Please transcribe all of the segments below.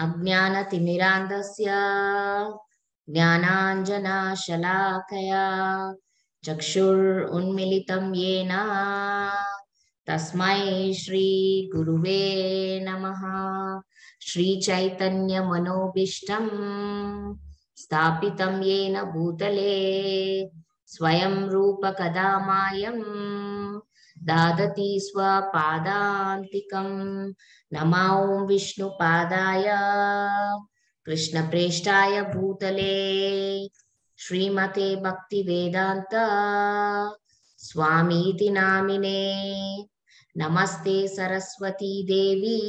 अज्ञानतिमिरान्धस्य ज्ञानाञ्जनशलाकया चक्षुरुन्मिलितं येन तस्मै श्रीगुरुवे नमः। श्रीचैतन्यमनोभीष्टं स्थापितं येन भूतले स्वयं रूपकदा मायं ददति स्वपादान्तिकं। नमो विष्णुपादाय कृष्णप्रेष्ठाय भूतले श्रीमते भक्तिवेदान्त स्वामीति नामिने। नमस्ते सरस्वती देवी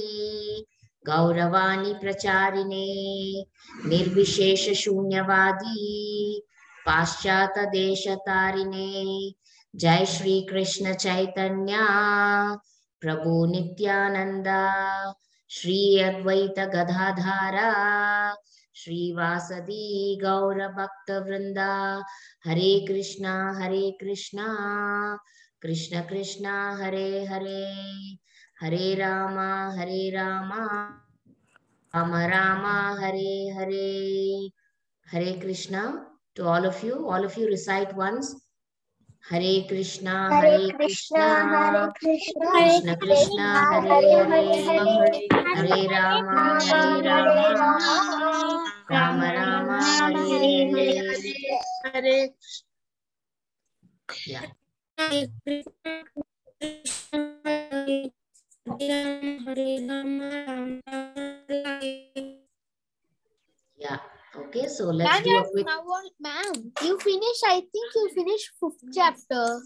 गौरवाणी प्रचारिणे निर्विशेष शून्यवादी पाश्चात देशतारिणे। जय श्री कृष्ण चैतन्य प्रभु नित्यानंद श्री अद्वैत गदाधारा श्रीवासदि गौर भक्त वृंदा। हरे कृष्णा कृष्ण कृष्णा हरे हरे, हरे Ram Ram Ram Hare Hare. Hare Krishna to all of you recite once. Hare Krishna Krishna Krishna Krishna Hare Hare, Hare Rama Rama Rama Hare Hare. Yeah. Yeah. Okay, so let's do a quick. Ma'am, you finished. I think you finished 5th chapter.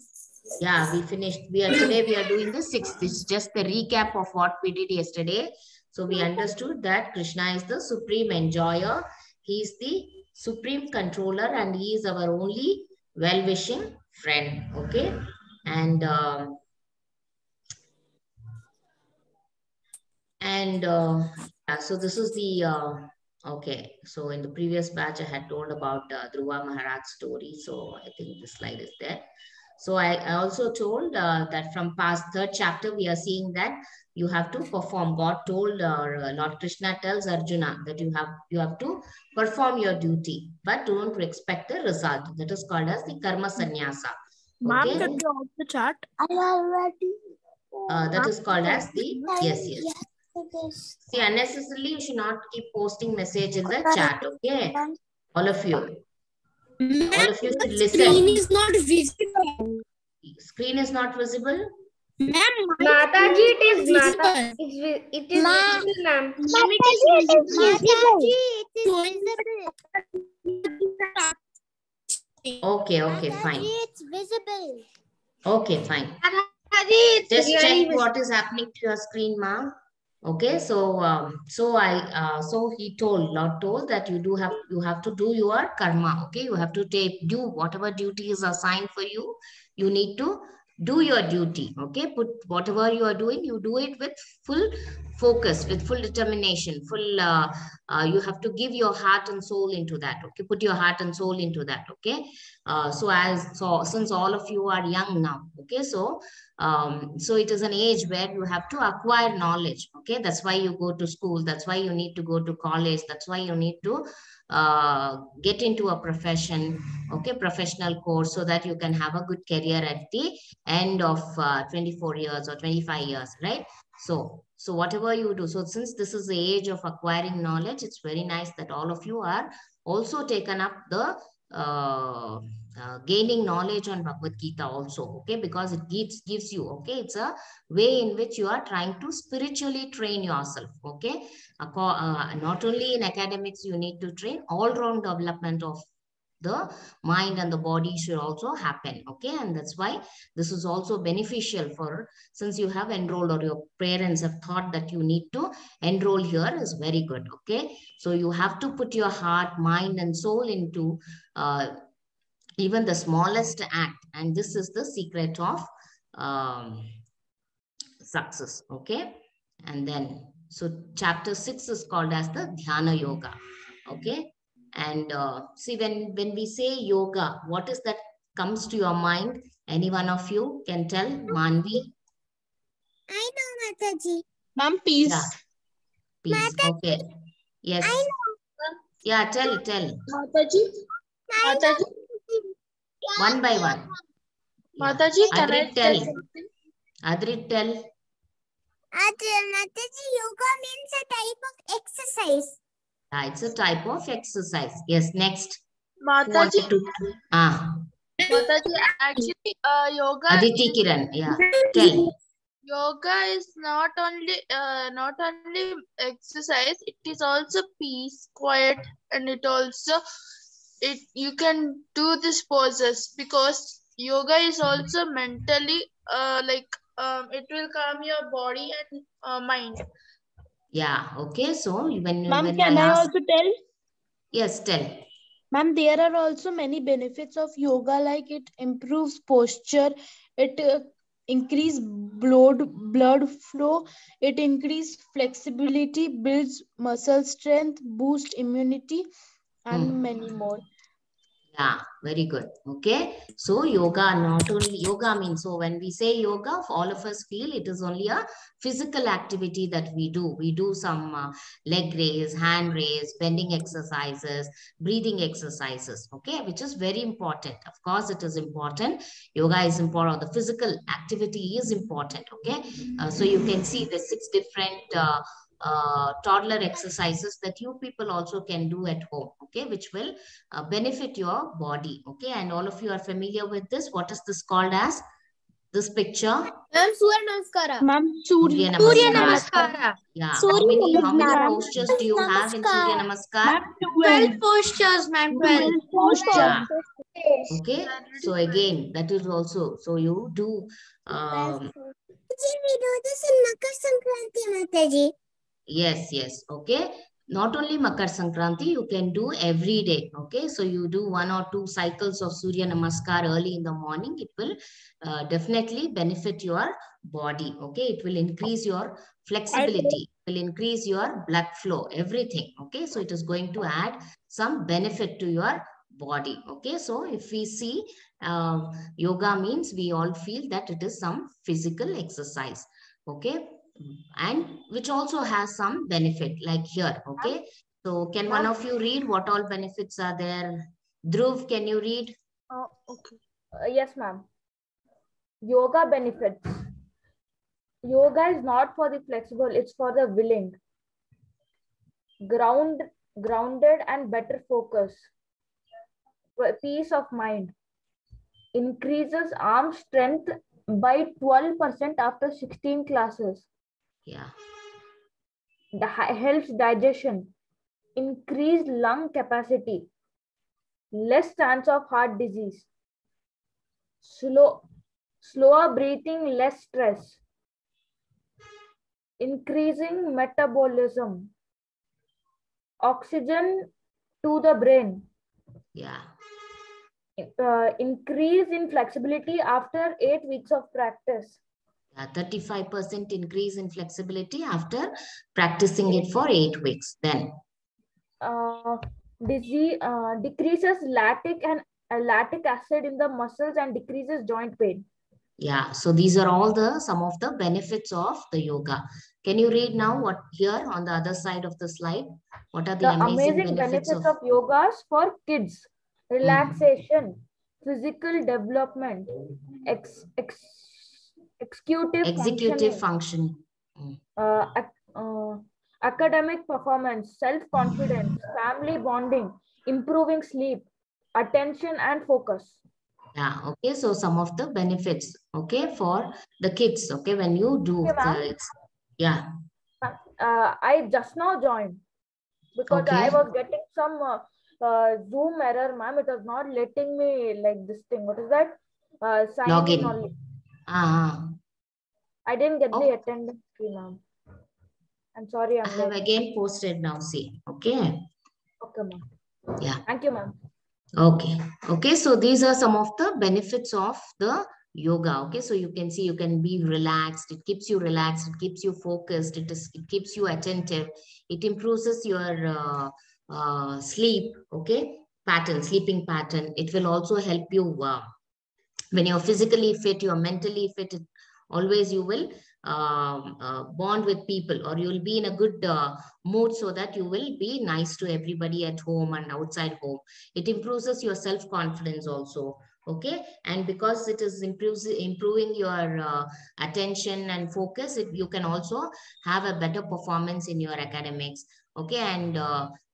Yeah, we finished. Today we are doing the 6th. This is just the recap of what we did yesterday. So we understood that Krishna is the supreme enjoyer. He is the supreme controller and he is our only well-wishing friend. Okay, and so this is the okay. So in the previous batch, I had told about Dhruva Maharaj's story. So I think this slide is there. So I also told that from past 3rd chapter, we are seeing that you have to perform. God told, Lord Krishna tells Arjuna that you have to perform your duty, but don't expect the result. That is called as the karma sannyasa. Ma'am, Okay? can you off the chat? I already. That is called as the yes. See, unnecessarily you should not keep posting message in the chat. Okay, all of you. All of you should listen. Screen is not visible. Screen is not visible. Ma'am, Mataji, it is visible. It is visible, ma'am. Mataji, it is visible. Okay, fine. It's visible. Okay, fine. Mataji, it's Just really check visible. what is happening to your screen, ma'am. Okay, so he told, Lord told that you have to do your karma. Okay, you have to do whatever duty is assigned for you. You need to do your duty. Okay, put whatever you are doing, you do it with full focus, with full determination, you have to give your heart and soul into that. Okay, put your heart and soul into that. Okay, since all of you are young now, okay, so it is an age where you have to acquire knowledge. Okay, that's why you go to school, that's why you need to go to college, that's why you need to get into a profession, okay, professional course, so that you can have a good career at the end of 24 years or 25 years, right? So whatever you do, so since this is the age of acquiring knowledge, it's very nice that all of you are also taken up the gaining knowledge on Bhagavad Gita also, okay, because it gives you, okay, it's a way in which you are trying to spiritually train yourself. Okay, not only in academics you need to train, all round development of the mind and the body should also happen. Okay, and that's why this is also beneficial for, since you have enrolled or your parents have thought that you need to enroll here, is very good. Okay, so you have to put your heart, mind and soul into even the smallest act, and this is the secret of success. Okay, and then so chapter 6 is called as the Dhyana Yoga. Okay, and see, when we say yoga, what is that comes to your mind? Any one of you can tell? Manvi? I know, Mathaji. Ma'am, peace. Yeah. Peace. Okay. Yes. Yeah, tell. Mataji, Mataji, One by one. Yeah. Mataji, can I Adrit, tell tell. something? Adrit, tell. Mathaji, yoga means a type of exercise. Yeah, it's a type of exercise. Yes, next. Who Mataji, wanted to? Mataji, actually, yoga Aditi Kiran. Yeah, tell. yoga is not only exercise, it is also peace, quiet, and you can do this poses because yoga is also mentally it will calm your body and mind. Yeah, okay. So when Ma'am, I can I ask, also tell? yes, tell. Ma'am, there are also many benefits of yoga, like it improves posture, it increase blood flow, it increase flexibility, builds muscle strength, boost immunity, and many more. Yeah, very good. Okay. So yoga, not only yoga means, so when we say yoga, all of us feel it is only a physical activity that we do. We do some leg raise, hand raise, bending exercises, breathing exercises. Okay, which is very important. Of course, it is important. Yoga is important. The physical activity is important. Okay. So you can see the 6 different toddler exercises that you people also can do at home. Okay, which will benefit your body. Okay, and all of you are familiar with this. What is this called as? This picture? Ma'am, Surya Namaskara. Ma'am, Surya Surya Namaskar. Namaskara. Yeah. Surya How many Namaskar. postures do you have in Surya Namaskar? Ma'am, 12 postures, ma'am. 12. Yeah. Okay. So again, that is also, so you do We do this in Makar Sankranti, Mathaji. yes. Okay. Not only Makar Sankranti, you can do every day. Okay. So you do 1 or 2 cycles of Surya Namaskar early in the morning. It will definitely benefit your body. Okay. It will increase your flexibility, will increase your blood flow, everything. Okay. So it is going to add some benefit to your body. Okay. So if we see yoga means, we all feel that it is some physical exercise. Okay, and which also has some benefit like here. Okay, so can one of you read what all benefits are there? Dhruv, can you read? Okay. Yes, ma'am. Yoga benefits. Yoga is not for the flexible, it's for the willing. Grounded and better focus. Peace of mind. Increases arm strength by 12% after 16 classes. Yeah. Helps digestion. Increased lung capacity. Less chance of heart disease. Slower breathing, less stress. Increasing metabolism. Oxygen to the brain. Yeah. Increase in flexibility after 8 weeks of practice. 35% increase in flexibility after practicing it for 8 weeks. Then decreases lactic acid in the muscles and decreases joint pain. Yeah, so these are all some of the benefits of the yoga. Can you read now what here on the other side of the slide? What are the amazing benefits of yogas for kids? Relaxation, physical development, executive function. Academic performance, self-confidence, family bonding, improving sleep, attention and focus. Yeah, okay. So some of the benefits, okay, for the kids, okay, when you do yeah. I just now joined because Okay. I was getting some Zoom error, ma'am. It was not letting me like this thing. What is that? Sign Login. in only. I didn't get the attendance fee, ma'am. I'm sorry. I have again posted now. See, okay. Okay, ma'am. Yeah. Thank you, ma'am. Okay. So these are some of the benefits of the yoga. Okay. So you can see, you can be relaxed. It keeps you relaxed. It keeps you focused. It keeps you attentive. It improves your sleep. Okay. Sleeping pattern. It will also help you when you're physically fit, you're mentally fit. Always you will bond with people, or you'll be in a good mood, so that you will be nice to everybody at home and outside home. It improves your self-confidence also. Okay, and because it is improving your attention and focus, you can also have a better performance in your academics. Okay, and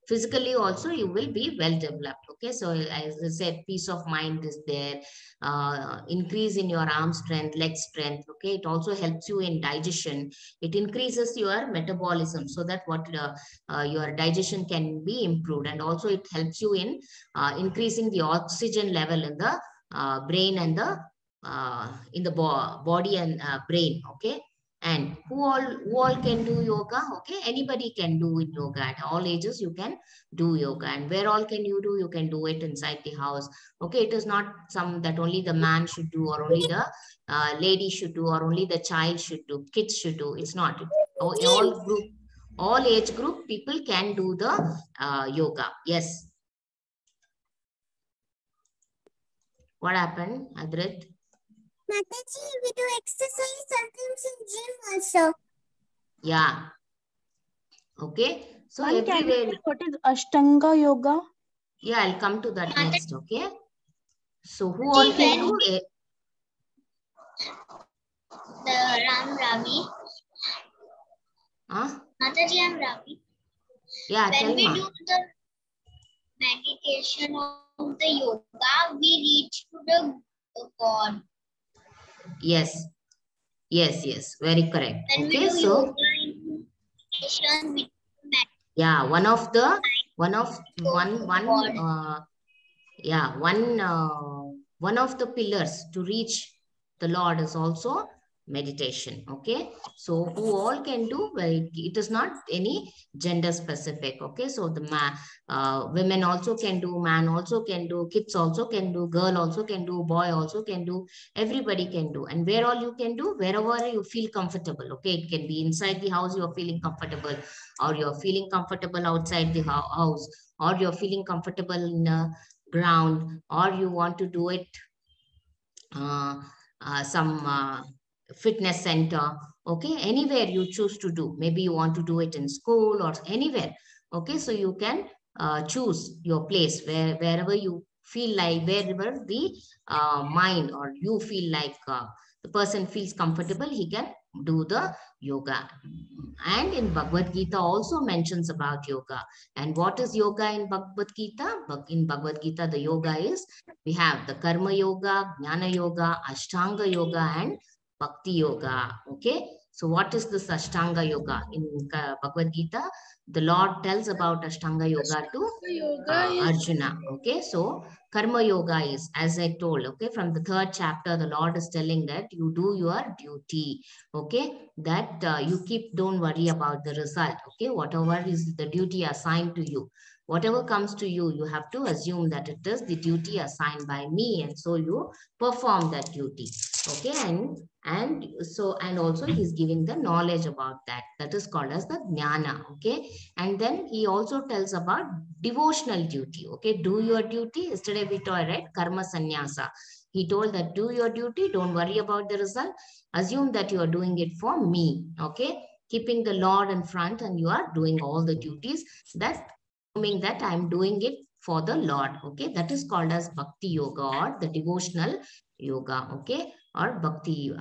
physically also you will be well developed. Okay, so as I said, peace of mind is there, increase in your arm strength, leg strength. Okay, it also helps you in digestion. It increases your metabolism, so that your digestion can be improved, and also it helps you in increasing the oxygen level in the brain and the in the body and brain. Okay, and who all can do yoga? Okay, anybody can do in yoga at all ages. You can do yoga, and where all can you do? You can do it inside the house. Okay, it is not some that only the man should do, or only the lady should do, or only the child should do, kids should do. It's not. All age group people can do the yoga. Yes. What happened, Adrit? Mathaji, we do exercise sometimes in gym also. Yeah. Okay. So Ma'am, can you everywhere. tell what is Ashtanga yoga? Yeah, I'll come to that next. Okay. So who all can do it? The Ram Ravi. Huh? Mathaji, I'm Ravi. Yeah, When tell we me. do the meditation of the yoga, we reach to the God. Yes. Yes, yes. Very correct. When Okay, we do so yoga in meditation, we yeah, one God. one of the pillars to reach the Lord is also meditation. Okay, so who all can do? Well, it is not any gender specific. Okay, so the women also can do, man also can do, kids also can do, girl also can do, boy also can do, everybody can do. And where all you can do? Wherever you feel comfortable. Okay, it can be inside the house, you are feeling comfortable, or you're feeling comfortable outside the house, or you're feeling comfortable in a ground, or you want to do it some fitness center. Okay, anywhere you choose to do. Maybe you want to do it in school or anywhere. Okay, so you can choose your place wherever you feel like, wherever the mind or you feel like the person feels comfortable, he can do the yoga. And in Bhagavad Gita also mentions about yoga. And what is yoga in Bhagavad Gita? In Bhagavad Gita, the yoga is, we have the Karma Yoga, Jnana Yoga, Ashtanga Yoga, and Bhakti Yoga. Okay. So what is this Ashtanga Yoga? In Bhagavad Gita, the Lord tells about Ashtanga Yoga to Yoga is Arjuna. Okay. So Karma Yoga is, as I told, okay, from the 3rd chapter, the Lord is telling that you do your duty. Okay. That you don't worry about the result. Okay. Whatever is the duty assigned to you, whatever comes to you, you have to assume that it is the duty assigned by me, and so you perform that duty. Okay, and also he's giving the knowledge about that. That is called as the jnana. Okay, and then he also tells about devotional duty. Okay, do your duty. Yesterday we told, right, karma sannyasa. He told that do your duty, don't worry about the result. Assume that you are doing it for me. Okay, keeping the Lord in front, and you are doing all the duties, that assuming that I'm doing it for the Lord. Okay, that is called as bhakti yoga, or the devotional yoga. Okay, or bhakti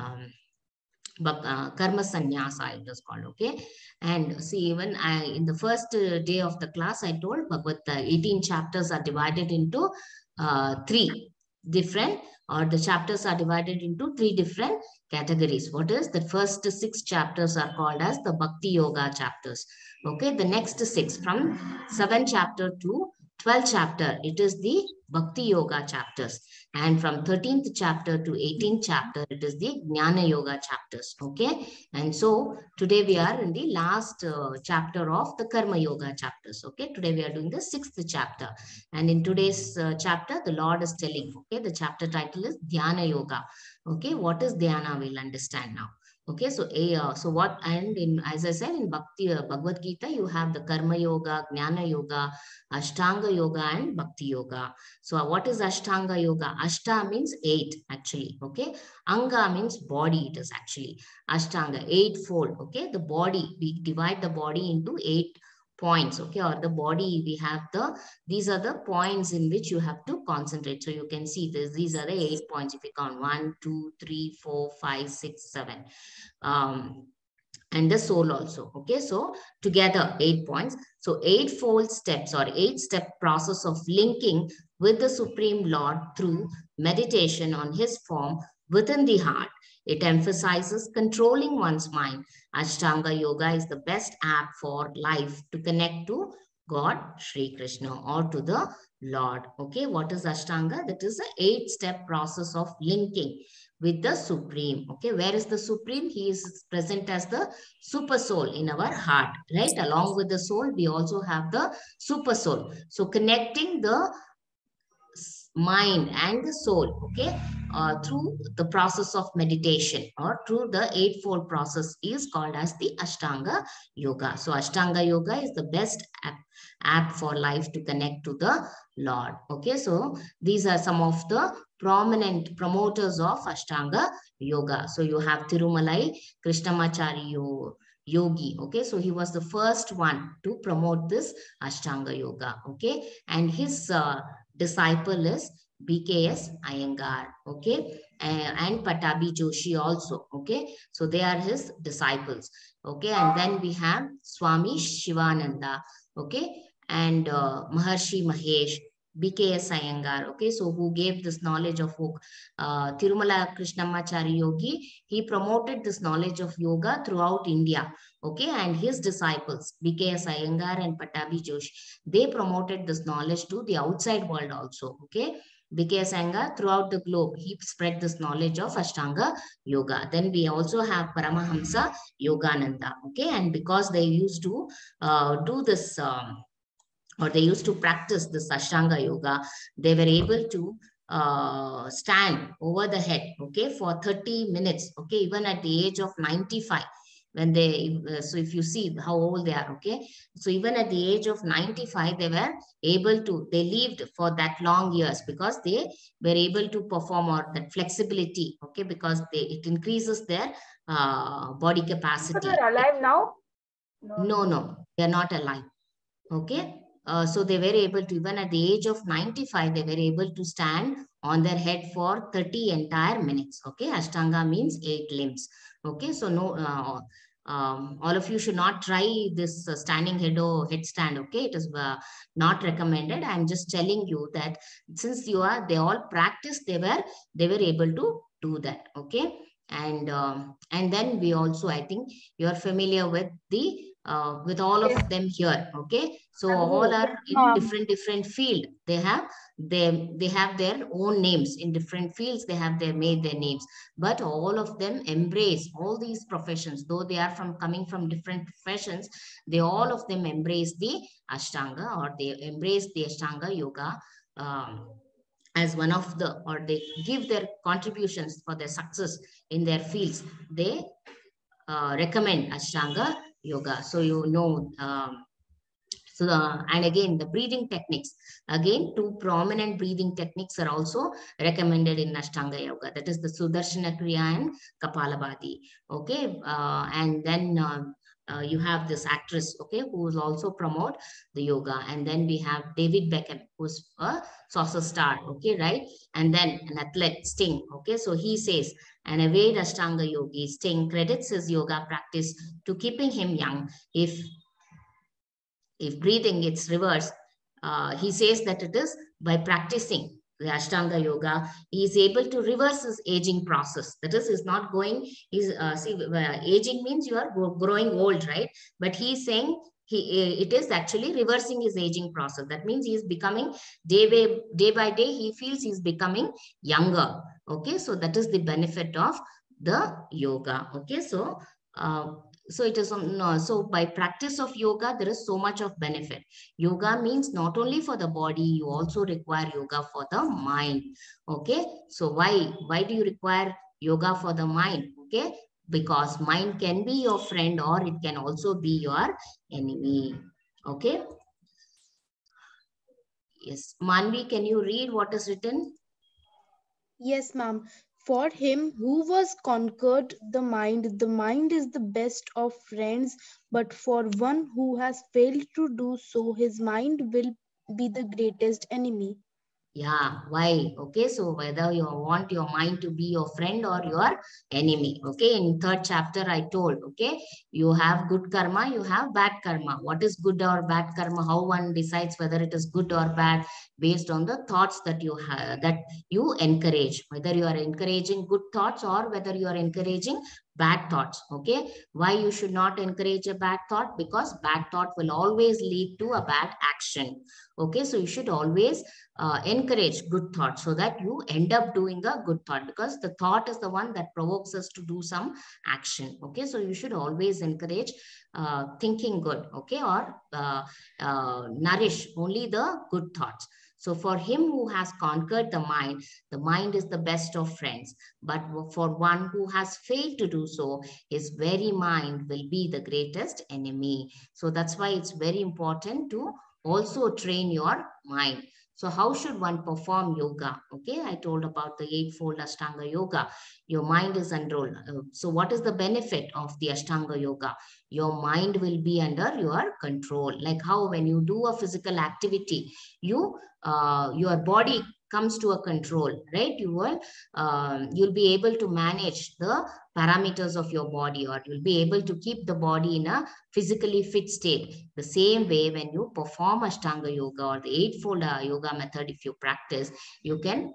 karma sannyasa it is called. Okay, and see, even in the first day of the class, I told Bhagavad 18 chapters are divided into 3 different, or the chapters are divided into 3 different categories. What is the first 6 chapters are called as the bhakti yoga chapters. Okay, the next 6 from 7th chapter to 12th chapter, it is the bhakti yoga chapters. And from 13th chapter to 18th chapter, it is the Jnana Yoga chapters. Okay. And so today we are in the last chapter of the Karma Yoga chapters. Okay. Today we are doing the 6th chapter. And in today's chapter, the Lord is telling, okay, the chapter title is Dhyana Yoga. Okay. What is Dhyana? We'll understand now. Okay, so so what, and in, as I said, in Bhakti Bhagavad Gita, you have the Karma Yoga, Jnana Yoga, Ashtanga Yoga, and Bhakti Yoga. So what is Ashtanga Yoga? Ashta means 8 actually. Okay, Anga means body. It is actually Ashtanga, 8-fold. Okay, the body, we divide the body into 8 points. Okay, or the body, we have the, these are the points in which you have to concentrate. So you can see this, these are the 8 points. If you count 1, 2, 3, 4, 5, 6, 7. And the soul also. Okay, so together 8 points. So 8-fold steps or 8-step process of linking with the Supreme Lord through meditation on his form within the heart. It emphasizes controlling one's mind. Ashtanga Yoga is the best app for life to connect to God, Sri Krishna, or to the Lord. Okay, what is Ashtanga? That is the 8-step process of linking with the Supreme. Okay, where is the Supreme? He is present as the super soul in our heart, right? Along with the soul, we also have the super soul. So connecting the mind and the soul, okay, through the process of meditation or through the 8-fold process is called as the Ashtanga Yoga. So Ashtanga Yoga is the best app for life to connect to the Lord. Okay, so these are some of the prominent promoters of Ashtanga Yoga. So you have Tirumalai Krishnamachari Yogi. Okay, so he was the first one to promote this Ashtanga Yoga. Okay, and his disciple is BKS Iyengar, okay, and Patabi Joshi also, okay. So they are his disciples, okay. And then we have Swami Shivananda, okay, and Maharshi Mahesh, BKS Iyengar, okay. So who gave this knowledge of Tirumala Krishnamachari Yogi? He promoted this knowledge of yoga throughout India, okay, and his disciples, BKS Iyengar and Patabi Joshi, they promoted this knowledge to the outside world also, okay. BKS Iyengar throughout the globe, he spread this knowledge of Ashtanga Yoga. Then we also have Paramahamsa Yogananda, okay, and because they used to do this, or they used to practice this Ashtanga Yoga, they were able to stand over the head, okay, for 30 minutes, okay, even at the age of 95. When they, so if you see how old they are, okay, so even at the age of 95, they were able to, they lived for that long years because they were able to perform, or that flexibility, okay, because they, it increases their body So capacity. they're alive now? No, they're not alive. Okay. So they were able to, even at the age of 95, they were able to stand on their head for 30 entire minutes. Okay. Ashtanga means 8 limbs. Okay. So no, all of you should not try this standing head or headstand. Okay. It is not recommended. I'm just telling you that since they all practiced, they were able to do that. Okay. And then we also, I think you're familiar with the with all of them here, okay. So all are in different field. They have their own names in different fields. They have made their names, but all of them embrace all these professions. Though they are coming from different professions, they all of them embrace the Ashtanga, or they embrace the Ashtanga Yoga as one of the, or they give their contributions for their success in their fields. They recommend Ashtanga Yoga. So and again, the breathing techniques. Again, 2 prominent breathing techniques are also recommended in Ashtanga Yoga. That is the Sudarshana Kriya and Kapalabhati. Okay, and then you have this actress, okay, who will also promote the yoga. And then we have David Beckham, who's a soccer star, okay, right? And then an athlete, Sting, okay. So he says, an avid Ashtanga yogi, Sting credits his yoga practice to keeping him young. If breathing gets reversed, he says that it is by practicing the Ashtanga Yoga, he is able to reverse his aging process. That is, he's not going, aging means you are growing old, right? But he's saying it is actually reversing his aging process. That means he is becoming, day by day, he feels he's becoming younger. Okay, so that is the benefit of the yoga. Okay, so so it is so by practice of yoga, there is so much of benefit. Yoga means not only for the body, you also require yoga for the mind. Okay, so why do you require yoga for the mind? Okay, because mind can be your friend or it can also be your enemy. Okay. Yes. Manvi, can you read what is written? Yes, ma'am. For him who was conquered the mind is the best of friends. But for one who has failed to do so, his mind will be the greatest enemy. Yeah, why? Okay, so whether you want your mind to be your friend or your enemy. Okay, in third chapter, I told, okay, you have good karma, you have bad karma. What is good or bad karma? How one decides whether it is good or bad based on the thoughts that you have, that you encourage, whether you are encouraging good thoughts or whether you are encouraging bad thoughts. Okay, why you should not encourage a bad thought? Because bad thought will always lead to a bad action. Okay, so you should always encourage good thoughts so that you end up doing a good thought, because the thought is the one that provokes us to do some action. Okay, so you should always encourage thinking good, okay, or nourish only the good thoughts. So for him who has conquered the mind is the best of friends. But for one who has failed to do so, his very mind will be the greatest enemy. So that's why it's very important to also train your mind. So how should one perform yoga? Okay, I told about the eightfold Ashtanga yoga. Your mind is under. So what is the benefit of the Ashtanga yoga? Your mind will be under your control. Like how when you do a physical activity, your body comes to a control, right? You'll be able to manage the parameters of your body, or you'll be able to keep the body in a physically fit state. The same way, when you perform Ashtanga yoga or the eightfold yoga method, if you practice, you can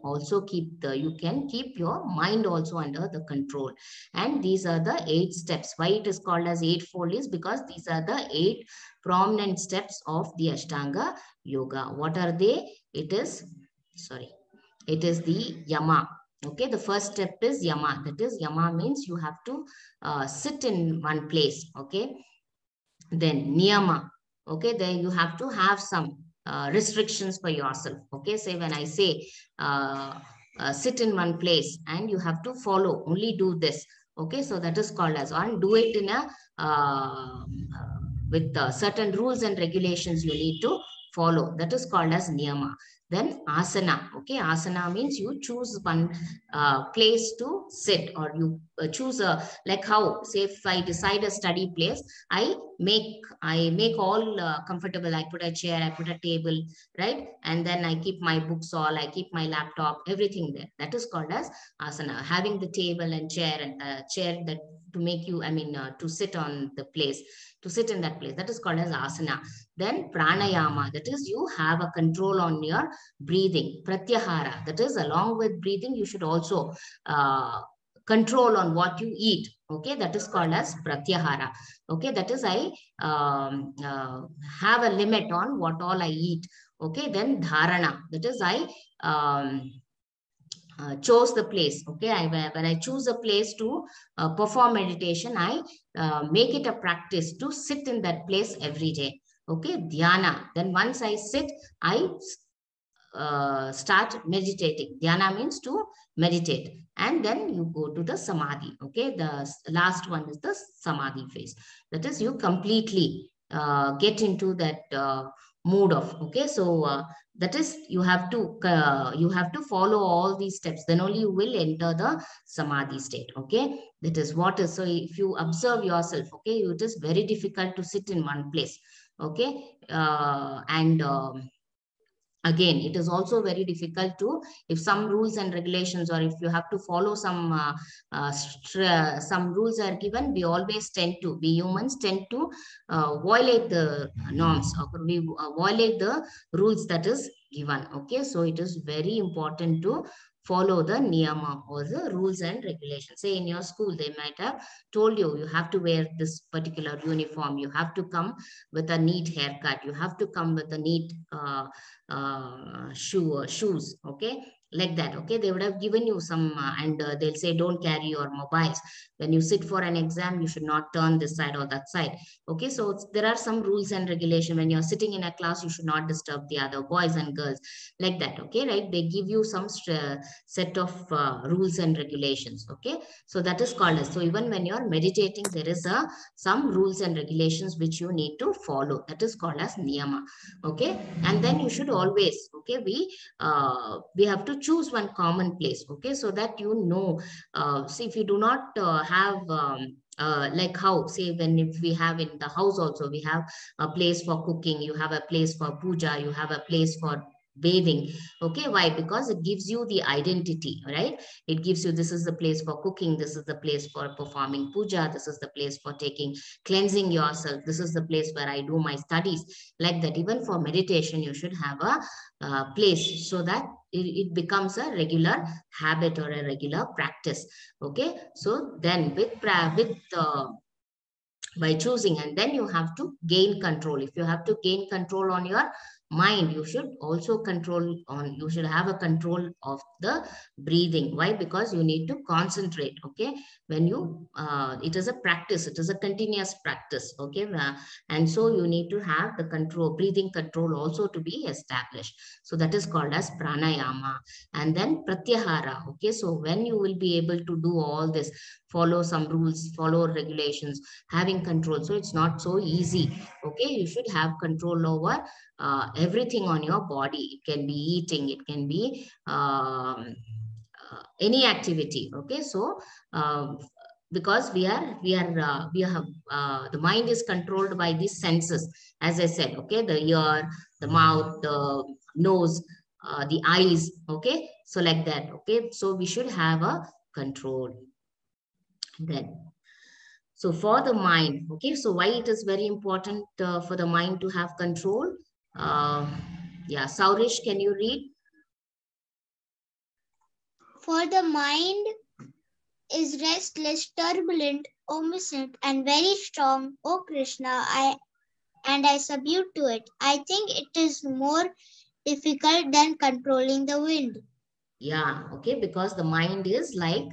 keep your mind also under the control. And these are the 8 steps. Why it is called as eightfold is because these are the 8 prominent steps of the Ashtanga yoga. What are they? It is the yama. Okay, the first step is yama. That is, yama means you have to sit in one place. Okay, then niyama. Okay, then you have to have some restrictions for yourself. Okay, say when I say sit in one place and you have to follow, only do this. Okay, so that is called as, and do it in a with certain rules and regulations you need to follow. That is called as niyama. Then asana. Okay, asana means you choose one place to sit, or you choose a, like how, say if I decide a study place, I make all comfortable. I put a chair, I put a table, right? And then I keep my books all, I keep my laptop, everything there. That is called as asana. Having the table and chair, and chair that to make you, to sit on the place, to sit in that place. That is called as asana. Then pranayama, that is you have a control on your breathing. Pratyahara, that is along with breathing, you should also control on what you eat. Okay, that is called as pratyahara. Okay, that is I have a limit on what all I eat. Okay, then dharana, that is I chose the place. Okay, when I choose a place to perform meditation, I make it a practice to sit in that place every day. Okay, dhyana, then once I sit, I start meditating. Dhyana means to meditate. And then you go to the samadhi. Okay, the last one is the samadhi phase. That is, you completely get into that mood of, okay, so that is, you have to follow all these steps, then only you will enter the samadhi state. Okay, that is what is. So if you observe yourself, okay, it is very difficult to sit in one place. Okay, and again, it is also very difficult to, if some rules and regulations, or if you have to follow some rules are given, we always we humans tend to violate the norms, or we violate the rules that is given. Okay, so it is very important to follow the niyama, or the rules and regulations. Say in your school, they might have told you, you have to wear this particular uniform, you have to come with a neat haircut, you have to come with a neat shoes. Okay, like that. Okay, they would have given you some and they'll say don't carry your mobiles when you sit for an exam. You should not turn this side or that side. Okay, so there are some rules and regulation. When you're sitting in a class, you should not disturb the other boys and girls, like that. Okay, right, they give you some set of rules and regulations. Okay, so that is called as, so even when you're meditating, there is some rules and regulations which you need to follow. That is called as niyama. Okay, and then you should always, okay, we have to choose one common place. Okay, so that you know, see, if you do not have like how, say, when if we have in the house also, we have a place for cooking, you have a place for puja, you have a place for bathing. Okay, why? Because it gives you the identity, right? It gives you, this is the place for cooking, this is the place for performing puja, this is the place for taking, cleansing yourself, this is the place where I do my studies, like that. Even for meditation, you should have a place, so that it becomes a regular habit or a regular practice. Okay, so then with by choosing, and then you have to gain control. If you have to gain control on your mind, you should also control on, you should have a control of the breathing. Why? Because you need to concentrate. Okay, when you it is a practice, it is a continuous practice. Okay, and so you need to have the control, breathing control also to be established. So that is called as pranayama. And then pratyahara. Okay, so when you will be able to do all this, follow some rules, follow regulations, having control. So it's not so easy. Okay, you should have control over everything on your body. It can be eating, it can be any activity. Okay, so because we have the mind is controlled by these senses, as I said. Okay, the ear, the mouth, the nose, the eyes. Okay, so like that. Okay, so we should have a control then. So for the mind, okay, so why it is very important for the mind to have control? Yeah, Saurish, can you read? For the mind is restless, turbulent, omniscient, and very strong. O Krishna, I submit to it. I think it is more difficult than controlling the wind. Yeah, okay, because the mind is like,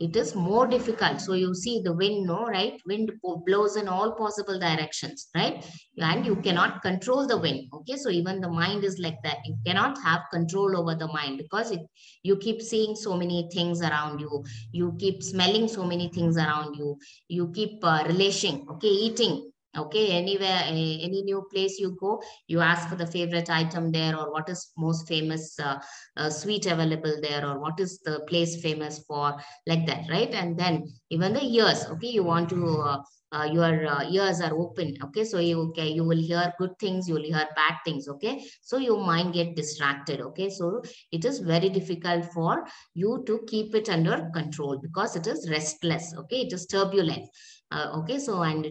it is more difficult. So you see the wind, no, right? Wind blows in all possible directions, right? And you cannot control the wind. Okay, so even the mind is like that. You cannot have control over the mind, because you keep seeing so many things around you. You keep smelling so many things around you. You keep relishing, okay, eating. Okay, anywhere, any new place you go, you ask for the favorite item there, or what is most famous sweet available there, or what is the place famous for, like that, right? And then even the ears, okay, you want to your ears are open. Okay, so you will hear good things, you will hear bad things. Okay, so your mind get distracted. Okay, so it is very difficult for you to keep it under control, because it is restless. Okay, it is turbulent. Okay, so and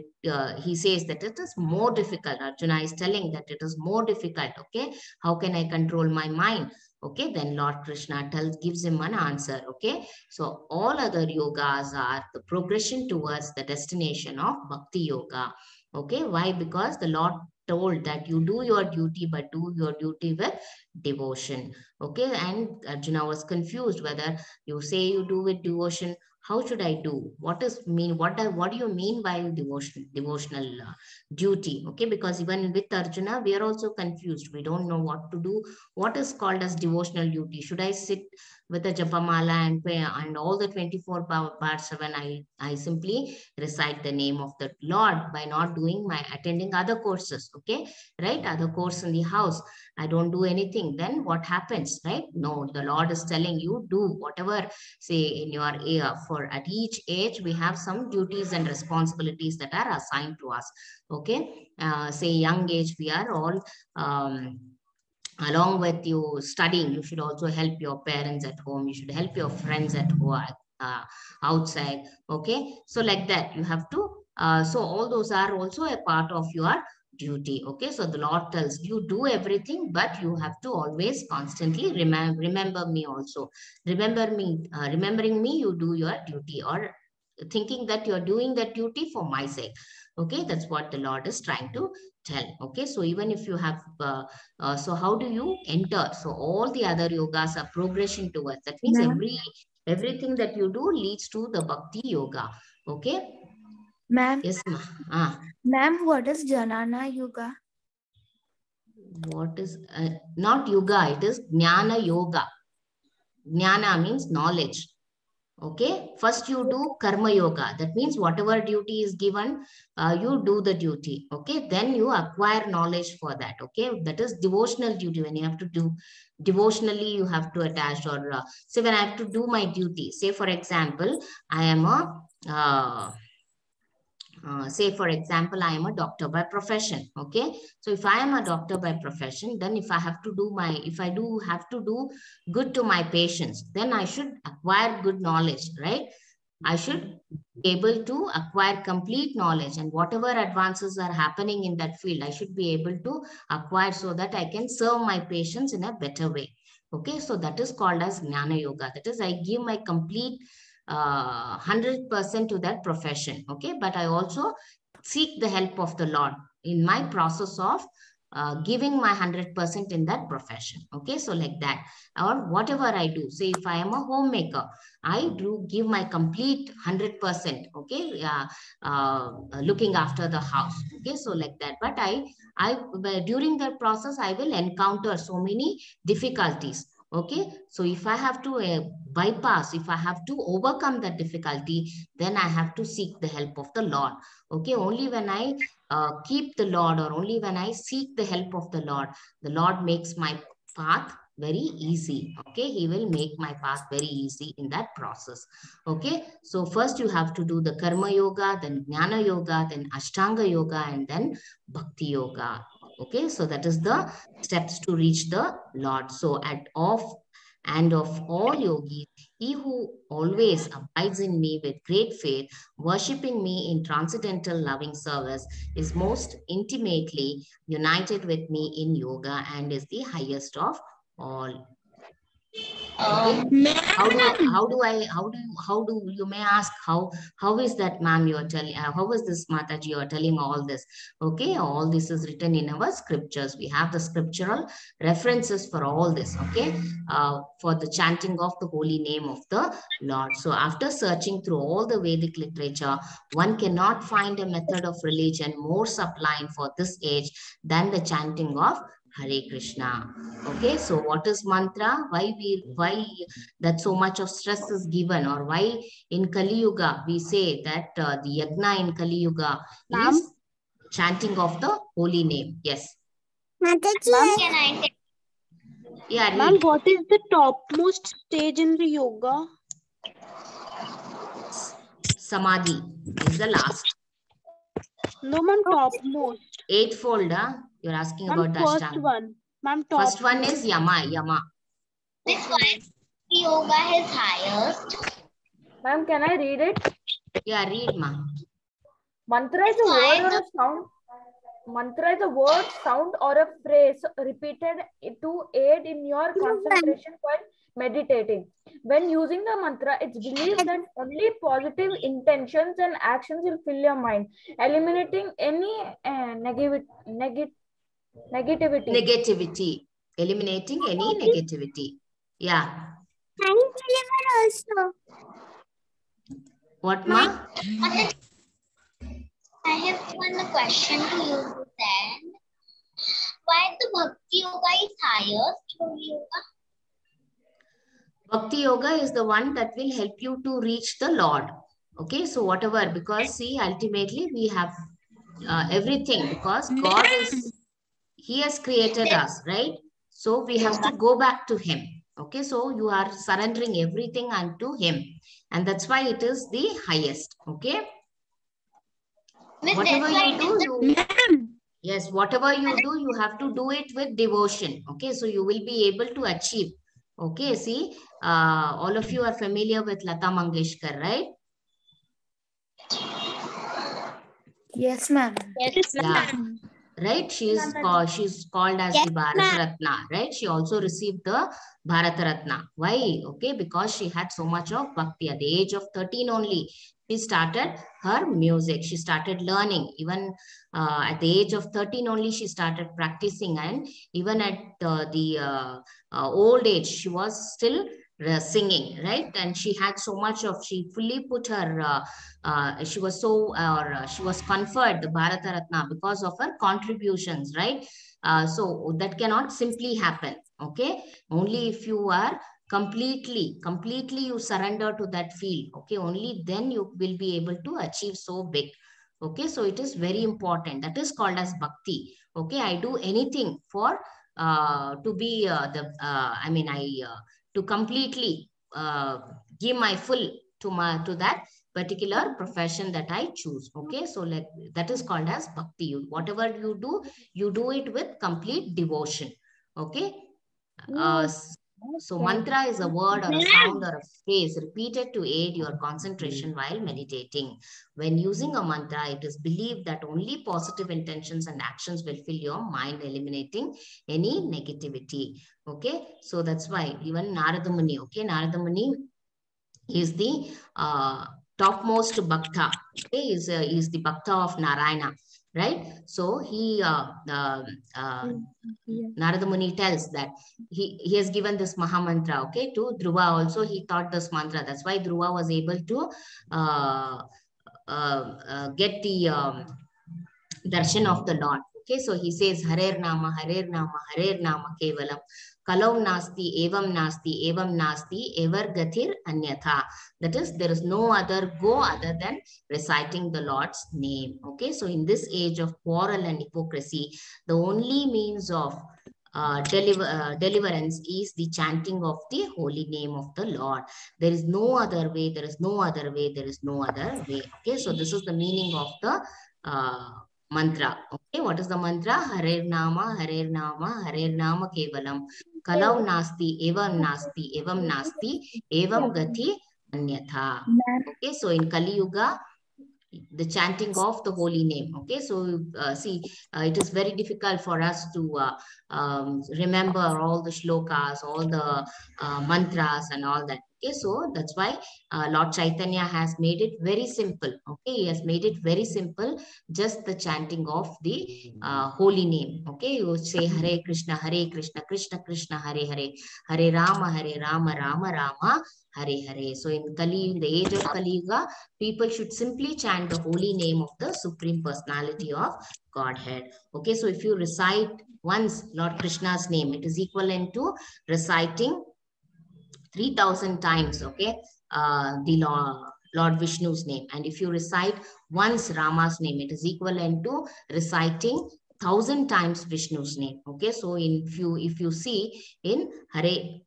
he says that it is more difficult. Arjuna is telling that it is more difficult. Okay, how can I control my mind? Okay, then Lord Krishna gives him an answer. Okay, so all other yogas are the progression towards the destination of Bhakti Yoga. Okay, why? Because the Lord told that you do your duty, but do your duty with devotion. Okay, and Arjuna was confused whether you say you do with devotion. How should I do? What is mean? What do you mean by devotional duty? Okay, because even with Arjuna, we are also confused. We don't know what to do. What is called as devotional duty? Should I sit with a japamala and pray, and all the 24 bar 7? I simply recite the name of the Lord by not doing my attending other courses. Okay, right? Other course in the house. I don't do anything. Then what happens, right? No, the Lord is telling you, do whatever, say, in your ear. For at each age, we have some duties and responsibilities that are assigned to us. Okay, say young age, we are all along with you studying, you should also help your parents at home, you should help your friends at home, outside. Okay, so like that you have to so all those are also a part of your duty. Okay, so the Lord tells you do everything, but you have to always constantly remember me also. Remember me, remembering me, you do your duty, or thinking that you're doing that duty for my sake. Okay, that's what the Lord is trying to tell. Okay, so even if you have, so how do you enter? So all the other yogas are progression towards. That means Ma'am. everything that you do leads to the bhakti yoga. Okay. Ma'am, Yes, ma. Ah, ma'am, what is Jnana Yoga? what is not yoga? It is jnana yoga. Jnana means knowledge. Okay, first you do karma yoga. That means whatever duty is given, you do the duty. Okay, then you acquire knowledge for that. Okay, that is devotional duty. When you have to do devotionally, you have to attach or say when I have to do my duty. Say for example, I am a say for example, I am a doctor by profession. Okay, so if I am a doctor by profession, then if I have to do if I do have to do good to my patients, then I should acquire good knowledge, right? I should be able to acquire complete knowledge, and whatever advances are happening in that field, I should be able to acquire so that I can serve my patients in a better way. Okay, so that is called as Jnana Yoga. That is, I give my complete 100% to that profession. Okay, but I also seek the help of the Lord in my process of giving my 100% in that profession. Okay, so like that, or whatever I do. Say if I am a homemaker, I do give my complete 100%. Okay, looking after the house. Okay, so like that. But during that process, I will encounter so many difficulties. Okay, so if I have to bypass, if I have to overcome that difficulty, then I have to seek the help of the Lord. Okay, only when I keep the Lord, or only when I seek the help of the Lord makes my path very easy. Okay, He will make my path very easy in that process. Okay, so first you have to do the karma yoga, then jnana yoga, then ashtanga yoga, and then bhakti yoga. Okay, so that is the steps to reach the Lord. So of all yogis, he who always abides in me with great faith, worshipping me in transcendental loving service, is most intimately united with me in yoga and is the highest of all. Okay. How do you may ask how is that, ma'am? You are telling how is this, Mathaji? You are telling all this. Okay, all this is written in our scriptures. We have the scriptural references for all this. Okay, for the chanting of the holy name of the Lord. So after searching through all the Vedic literature, one cannot find a method of religion more sublime for this age than the chanting of Hare Krishna. Okay, so what is mantra? Why that so much of stress is given, or why in Kali Yuga we say that the yagna in Kali Yuga is chanting of the holy name? Yes. Mathaji, Yeah, Ma'am, read. what is the topmost stage in the yoga? Samadhi is the last. No, ma'am, topmost. Eightfold, huh? You're asking Ma'am, about the first Ashtanga. one. Ma'am, First one is Yama. this one, yoga is highest. Ma'am, can I read it? Yeah, read, ma. Mantra is a word or a sound. Mantra is a word, sound, or a phrase repeated to aid in your concentration while meditating. When using the mantra, it's believed that only positive intentions and actions will fill your mind, eliminating any negativity. Negativity. Eliminating any negativity. Yeah. Also. What, ma? I have one question to you then. Why the Bhakti Yoga is highest from yoga? Bhakti yoga is the one that will help you to reach the Lord. Okay, so whatever, because see, ultimately we have everything, because God He has created us, right? So we have to go back to Him. Okay, so you are surrendering everything unto Him, and that's why it is the highest. Okay, whatever you do, yes, whatever you do, you have to do it with devotion. Okay, so you will be able to achieve. Okay, see, all of you are familiar with Lata Mangeshkar, right? Yes, ma'am. Yes, Yeah, right. She's called as the Bharat Ratna, right? She also received the Bharat Ratna. Why? Okay, because she had so much of bhakti. At the age of 13 only, she started her music. She started learning. Even at the age of 13 only, she started practicing. And even at the old age, she was still singing, right? And she had so much of, she fully put her, she was so, she was conferred the Bharata Ratna because of her contributions, right? So that cannot simply happen, okay? Only if you are completely you surrender to that field, okay, only then you will be able to achieve so big, okay. So it is very important. That is called as bhakti, okay. I do anything for to be to completely give my full to that particular profession that I choose, okay. So like that is called as bhakti. Whatever you do it with complete devotion, okay. uh, so mantra is a word or a sound or a phrase repeated to aid your concentration while meditating. When using a mantra, it is believed that only positive intentions and actions will fill your mind, eliminating any negativity. Okay, so that's why even Narada Muni, okay, Narada Muni is the topmost bhakta. Okay, is the bhakta of Narayana, right? So he Narada Muni tells that he has given this Maha Mantra, okay, to Dhruva also. He taught this mantra. That's why Dhruva was able to get the darshan of the Lord. Okay, so he says, Harer Nama, Harer Nama, Harer Nama Kevalam. Kalau nasti, evam nasti, ever gathir anyatha. That is, there is no other go other than reciting the Lord's name. Okay, so in this age of quarrel and hypocrisy, the only means of deliverance is the chanting of the holy name of the Lord. There is no other way, there is no other way, there is no other way. Okay, so this is the meaning of the mantra. Okay, what is the mantra? Harer Nama, Harer Nama, Harer Nama Kevalam. Kalau nasti, evam nasti, evam gati anyatha. Okay, so in Kali Yuga, the chanting of the holy name. Okay, so see, it is very difficult for us to remember all the shlokas, all the mantras and all that. Okay, so that's why Lord Chaitanya has made it very simple. Okay, he has made it very simple, just the chanting of the holy name. Okay, you say Hare Krishna, Krishna Krishna, Hare Hare, Hare Rama, Rama Rama, Hare Hare. So in Kali, in the age of Kali Yuga, people should simply chant the holy name of the Supreme Personality of Godhead. Okay, so if you recite once Lord Krishna's name, it is equivalent to reciting 3,000 times, okay, the Lord Vishnu's name. And if you recite once Rama's name, it is equivalent to reciting 1,000 times Vishnu's name. Okay, so if you see in Hare,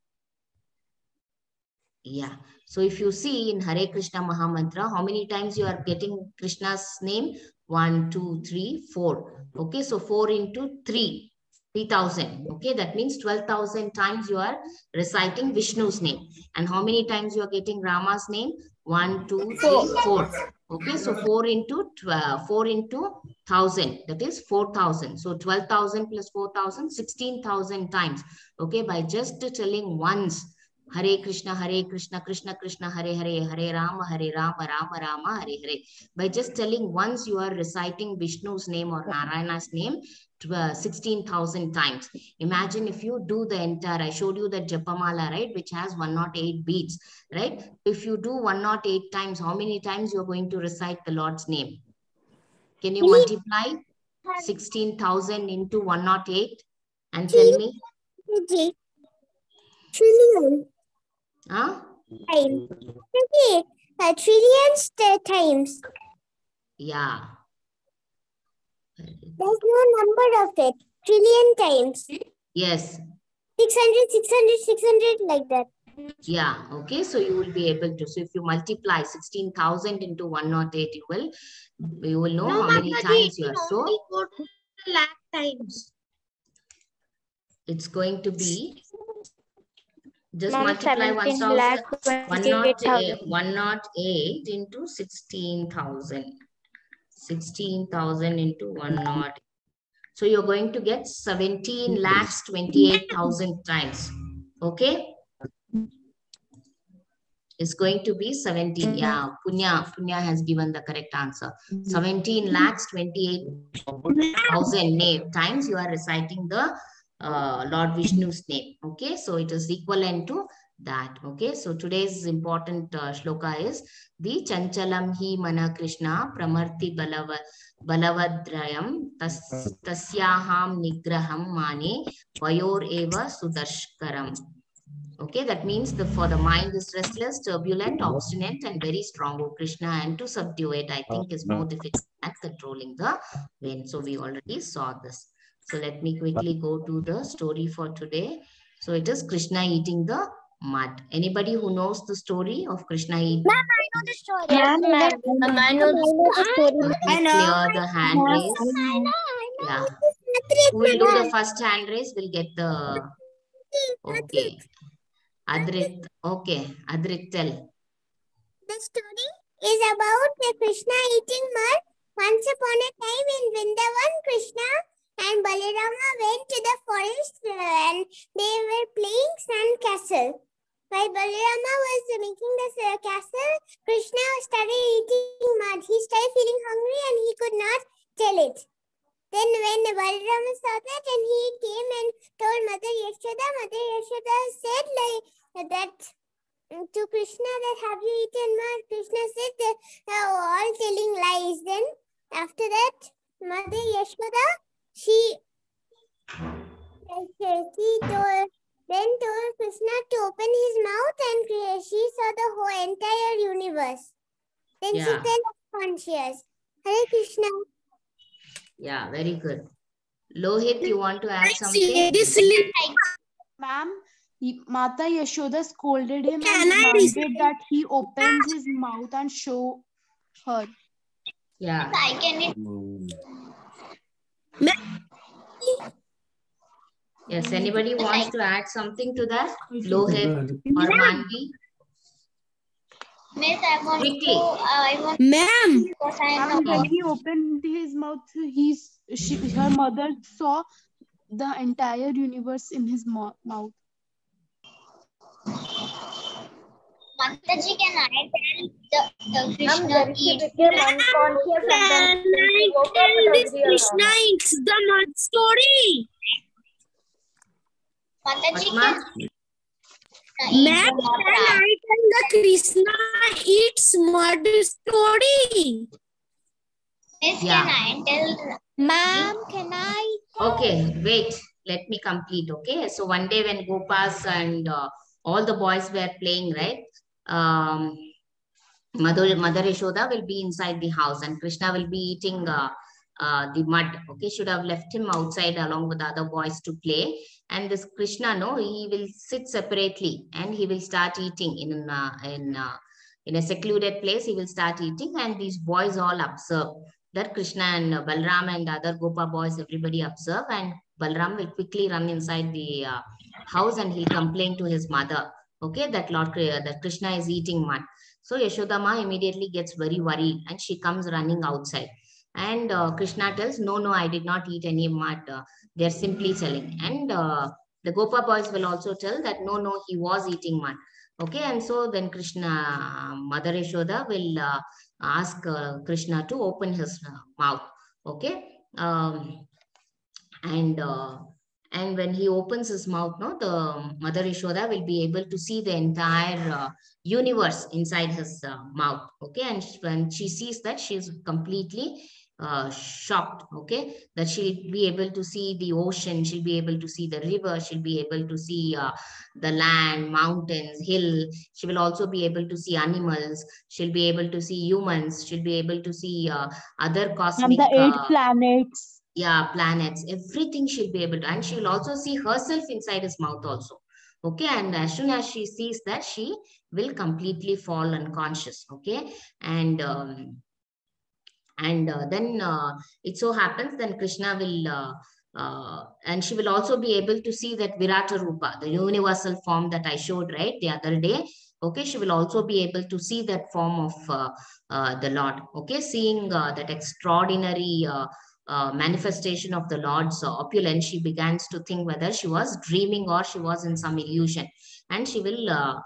yeah. So if you see in Hare Krishna Maha Mantra, how many times you are getting Krishna's name? 1, 2, 3, 4. Okay, so 4 into 3, 3,000. Okay, that means 12,000 times you are reciting Vishnu's name. And how many times you are getting Rama's name? 1, 2, 3, 4. Okay, so 4 into 1,000. That is 4,000. So 12,000 plus 4,000, 16,000 times. Okay, by just telling once Hare Krishna, Krishna Krishna, Hare Hare, Hare Rama, Rama Rama, Hare Hare. By just telling once, you are reciting Vishnu's name or Narayana's name 16,000 times. Imagine if you do the entire, I showed you the Japamala, right, which has 108 beats, right? If you do 108 times, how many times you're going to recite the Lord's name? Can you multiply 16,000 into 108 and tell me? Trillion. Huh? Trillions times. Yeah. There's no number of it. Trillion times. Yes. 600, like that. Yeah. Okay. So you will be able to. So if you multiply 16,000 into 108, you will know how many times you are. So go to lakh times. It's going to be. Just Mom, multiply 1,728,000. 108 into 16,000. 16,000 into 108. So you're going to get 17,28,000 times. Okay. is going to be 17. Yeah, Punya has given the correct answer. 17,28,000 name times you are reciting the Lord Vishnu's name. Okay, so it is equivalent to that. Okay, so today's important shloka is the Chanchalam hi mana Krishna pramarti balavadrayam tasyaham nigraham mane vayor eva sudarshkaram. Okay, that means for the mind is restless, turbulent, obstinate, and very strong, O Krishna, and to subdue it, I think, is more difficult than controlling the wind. So we already saw this. So let me quickly go to the story for today. So it is Krishna eating the mud. Anybody who knows the story of Krishna eating? Ma'am, I know the story. Yes, ma'am. I know the story. Please clear the hand raise. I know. Yeah. Who will do the first hand raise will get the... Okay. Adrit. Okay. Adrit, tell. The story is about Krishna eating mud. Once upon a time in Vrindavan, Krishna and Balarama went to the forest and they were playing sand castle. While Balarama was making the castle, Krishna started eating mud. He started feeling hungry and he could not tell it. Then when Balarama saw that and he came and told Mother Yashoda said like that to Krishna that have you eaten mud? Krishna said that all telling lies. Then after that, Mother Yashoda, she told Krishna to open his mouth and she saw the whole entire universe. Then she fell unconscious. Hare Krishna. Yeah, very good. Lohit, you want to add something? Ma'am, Mata Yashoda scolded him and demanded that he opens his mouth and show her. Yeah. I can. Yes, anybody wants to add something to that? Lohit or Manvi? Miss, I want Quickly. Ma'am, when he opened his mouth, her mother saw the entire universe in his mouth. Mathaji, can I tell the Krishna She became unconscious and then when she woke up, it was real Krishna normal. eats the mud story. Mathaji, Fatma? Ma'am, can I tell the Krishna eats mud story? Miss, Yeah. can I tell? Ma'am, can I? Okay, wait. Let me complete, okay? So one day when Gopas and all the boys were playing, right? Mother Yashoda will be inside the house and Krishna will be eating the mud. Okay, should have left him outside along with the other boys to play. And this Krishna, no, he will sit separately and he will start eating in a secluded place. He will start eating, and these boys all observe that Krishna and Balram and other Gopa boys, everybody observe, and Balram will quickly run inside the house and he'll complain to his mother. Okay, that Krishna is eating mud. So Yashodama immediately gets very worried and she comes running outside. And Krishna tells, no, I did not eat any mud. They're simply telling. And the Gopa boys will also tell that, no, he was eating mud. Okay, and so then Krishna, Mother Yashoda will ask Krishna to open his mouth. Okay, and when he opens his mouth, no, the Mother Yashoda will be able to see the entire universe inside his mouth. Okay, and when she sees that, she is completely shocked. Okay, that she'll be able to see the ocean, she'll be able to see the river, she'll be able to see the land, mountains, hill. She will also be able to see animals. She'll be able to see humans. She'll be able to see other cosmic. And the 8 planets. Yeah, planets, everything she'll be able to, and she'll also see herself inside his mouth also. Okay, and as soon as she sees that, she will completely fall unconscious. Okay, and then it so happens then Krishna will and she will also be able to see that Virata Rupa, the universal form that I showed right the other day. Okay, she will also be able to see that form of the Lord. Okay, seeing that extraordinary manifestation of the Lord's opulence, she begins to think whether she was dreaming or she was in some illusion. And she will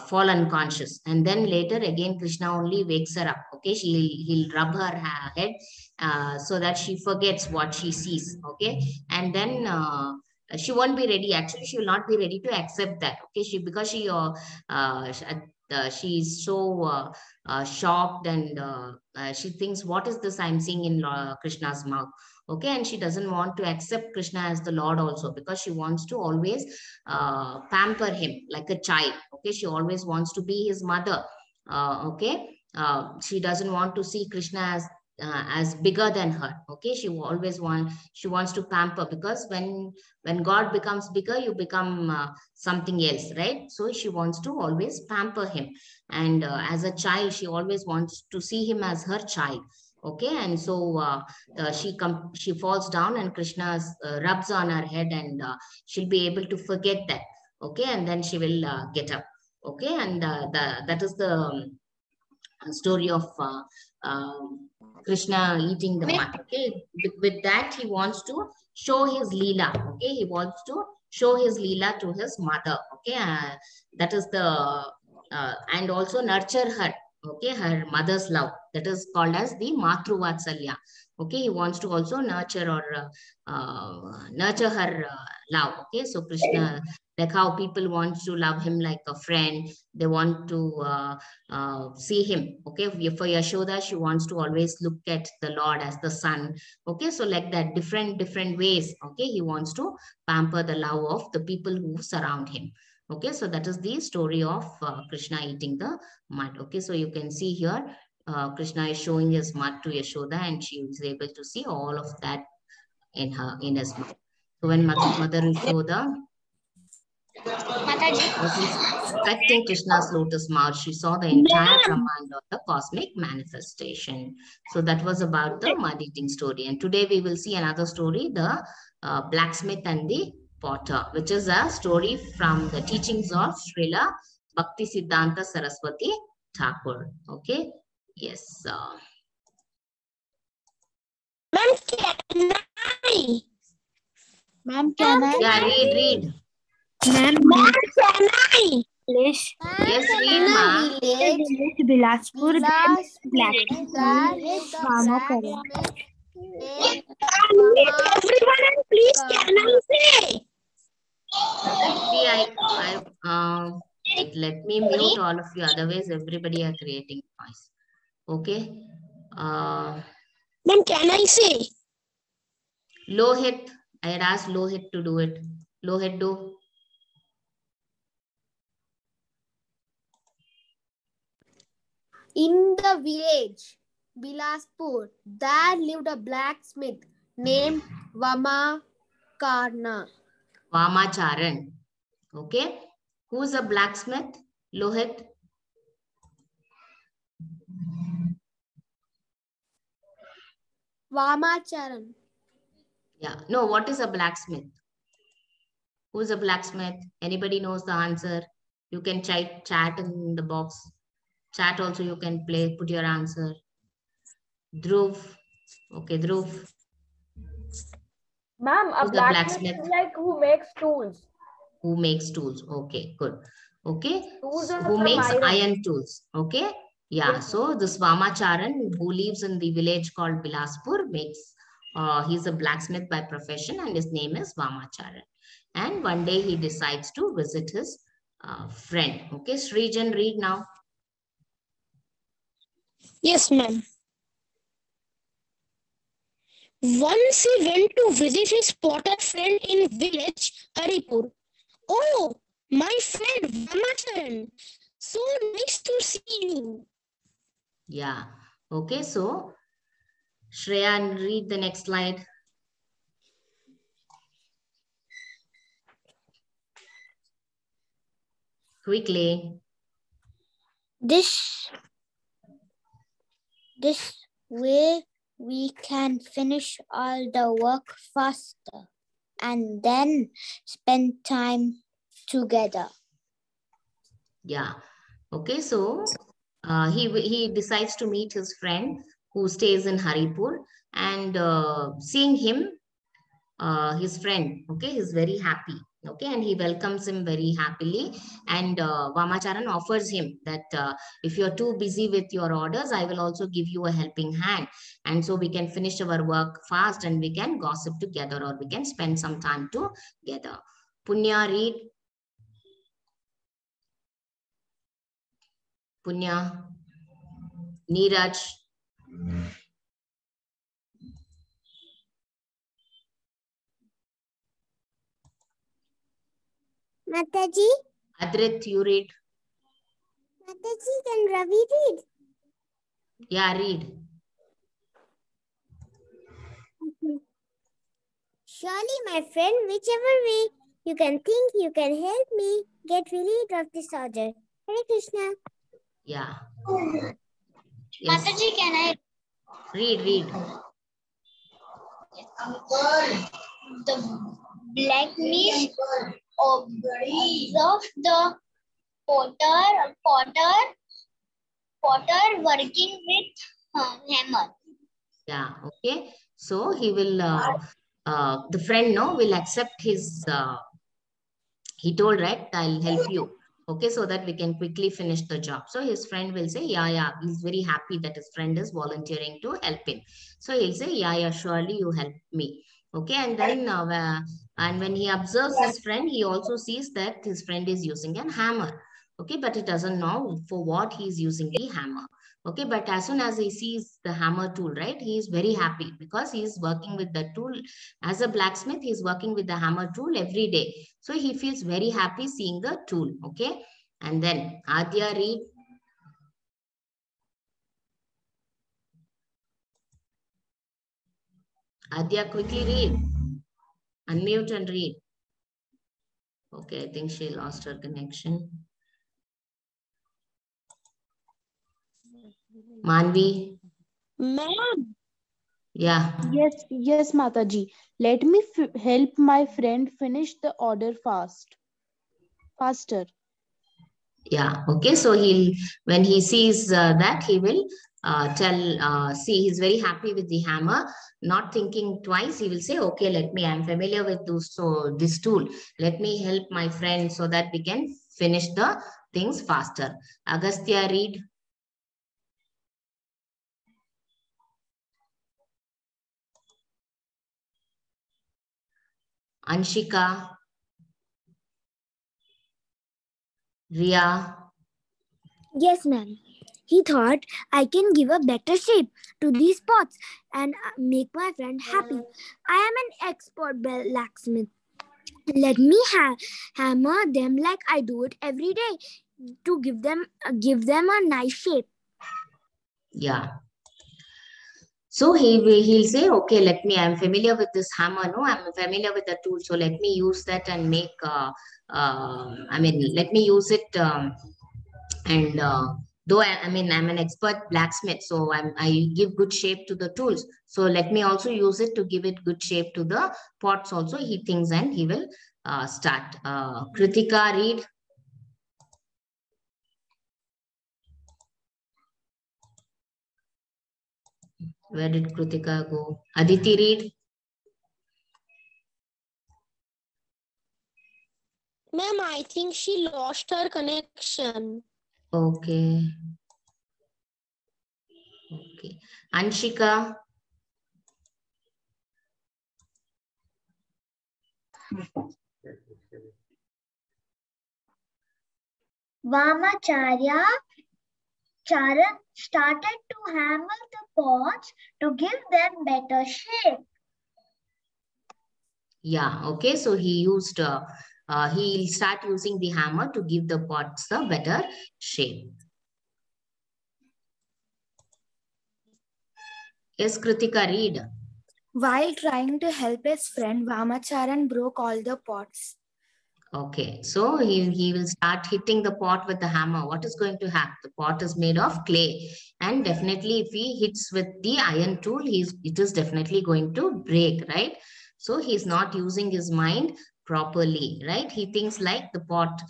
fall unconscious, and then later again Krishna only wakes her up. Okay, he'll rub her head so that she forgets what she sees. Okay, and then she won't be ready. Actually, she will not be ready to accept that. Okay, because she's so shocked, and she thinks, what is this I'm seeing in Krishna's mouth? Okay, and she doesn't want to accept Krishna as the Lord also, because she wants to always pamper him like a child. Okay, she always wants to be his mother. Okay, she doesn't want to see Krishna as bigger than her. Okay, she wants to pamper, because when God becomes bigger, you become something else, right? So she wants to always pamper him, and as a child she always wants to see him as her child. Okay, and so she falls down, and Krishna rubs on her head, and she'll be able to forget that. Okay, and then she will get up. Okay, and that is the story of Krishna eating the mud. Okay, with that he wants to show his leela. Okay, he wants to show his leela to his mother. Okay, that is the and also nurture her. Okay, her mother's love, that is called as the Matru Vatsalya. Okay, he wants to also nurture or nurture her love. Okay, so Krishna, like how people want to love him like a friend, they want to see him. Okay, for Yashoda, she wants to always look at the Lord as the son. Okay, so like that, different ways. Okay, he wants to pamper the love of the people who surround him. Okay, so that is the story of Krishna eating the mud. Okay, so you can see here Krishna is showing his mud to Yashoda, and she is able to see all of that in his mouth. So when Mother Yashoda was inspecting Krishna's lotus mouth, she saw the entire Brahmanda of the cosmic manifestation. So that was about the mud eating story. And today we will see another story, the blacksmith and the potter, which is a story from the teachings of Srila Bhakti Siddhanta Saraswati Thakur. Okay. Yes. Ma'am, can I? Yeah, read. Ma'am, can I? Please. Yes, read, ma. Village Bilaspur. Everyone, please, can I say? See, let me mute all of you. Otherwise, everybody are creating noise. Okay. Ma'am, can I say? Lohit. I had asked Lohit to do it. Lohit, do. In the village Bilaspur, there lived a blacksmith named Vamacharan. Okay. Who's a blacksmith? Lohit. Vamacharan. Yeah. No, what is a blacksmith? Who's a blacksmith? Anybody knows the answer? You can chat in the box. Chat also you can put your answer. Dhruv. Okay, Dhruv. Ma'am, a blacksmith is like who makes tools. Who makes tools. Okay, good. Okay. Tools Who makes iron tools. Okay. Yeah. Yes. So this Vamacharan, who lives in the village called Bilaspur, he's a blacksmith by profession, and his name is Vamacharan. And one day he decides to visit his friend. Okay, Srijan, read now. Yes, ma'am. Once he went to visit his potter friend in village Haripur. Oh, my friend Vamacharan, so nice to see you. Yeah. Okay, so Shreya, read the next slide. Quickly. This way we can finish all the work faster and then spend time together. Yeah. Okay, so he decides to meet his friend who stays in Haripur, and seeing him, his friend. Okay, he's very happy. Okay, and he welcomes him very happily. And Vamacharan offers him that if you're too busy with your orders, I will also give you a helping hand. And so we can finish our work fast and we can gossip together, or we can spend some time together. Punya, read. Punya. Neeraj. Mathaji? Adrit, you read. Mathaji, can Ravi read? Yeah, read. Okay. Surely, my friend, whichever way you can think, you can help me get relieved of this order. Hare Krishna. Yeah. Yes. Mathaji, can I Read. The blacksmith observed the potter working with hammer. Yeah, okay. So he will, the friend will accept his, he told, right, I'll help you. Okay, so that we can quickly finish the job. So his friend will say, yeah, he's very happy that his friend is volunteering to help him. So he'll say, yeah, surely you help me. Okay, and then, and when he observes his friend, he also sees that his friend is using a hammer. Okay, but he doesn't know for what he's using the hammer. Okay, but as soon as he sees the hammer tool, right, he is very happy because he is working with the tool. As a blacksmith, he is working with the hammer tool every day. So he feels very happy seeing the tool. Okay, and then Adya, read. Adya, quickly read. Unmute and read. Okay, I think she lost her connection. Manvi. Ma'am. Yeah. Yes, Mataji. Let me help my friend finish the order faster. Yeah. Okay. So when he sees that, he will see, he's very happy with the hammer, not thinking twice. He will say, okay, I'm familiar with this tool. Let me help my friend so that we can finish the things faster. Agastya, read. Anshika. Ria. Yes, ma'am. He thought I can give a better shape to these pots and make my friend happy. I am an expert blacksmith. Let me hammer them like I do it every day to give them a nice shape. Yeah. So he'll say, okay, I'm familiar with this hammer. No, I'm familiar with the tool. So let me use that and make, let me use it. And though I'm an expert blacksmith, so I give good shape to the tools. So let me also use it to give it good shape to the pots also. He thinks and he will start. Kritika, read. Where did Kritika go? Aditi, read. Ma'am, I think she lost her connection. Okay. Okay. Anshika. Vamacharya Charan started to hammer the pots to give them better shape. Yeah, okay. So he'll start using the hammer to give the pots a better shape. Yes, Kritika, read. While trying to help his friend, Vamacharan broke all the pots. Okay, so he will start hitting the pot with the hammer. What is going to happen? The pot is made of clay, and definitely if he hits with the iron tool, it is definitely going to break, right? So he's not using his mind properly, right? He thinks like the pot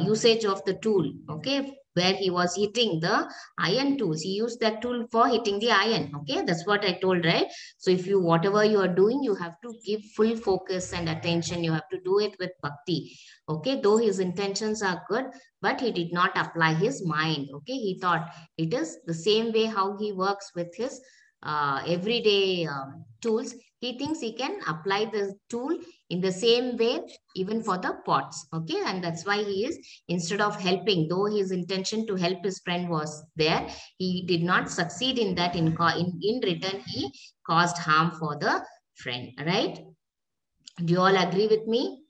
usage of the tool. Okay, where he was hitting the iron tools. He used that tool for hitting the iron. Okay, that's what I told, right? So if you, whatever you are doing, you have to give full focus and attention. You have to do it with bhakti. Okay, though his intentions are good, but he did not apply his mind. Okay, he thought it is the same way how he works with his everyday tools. He thinks he can apply the tool in the same way even for the pots. Okay, and that's why he is, instead of helping, though his intention to help his friend was there, he did not succeed in that. In return, he caused harm for the friend. Right? Do you all agree with me?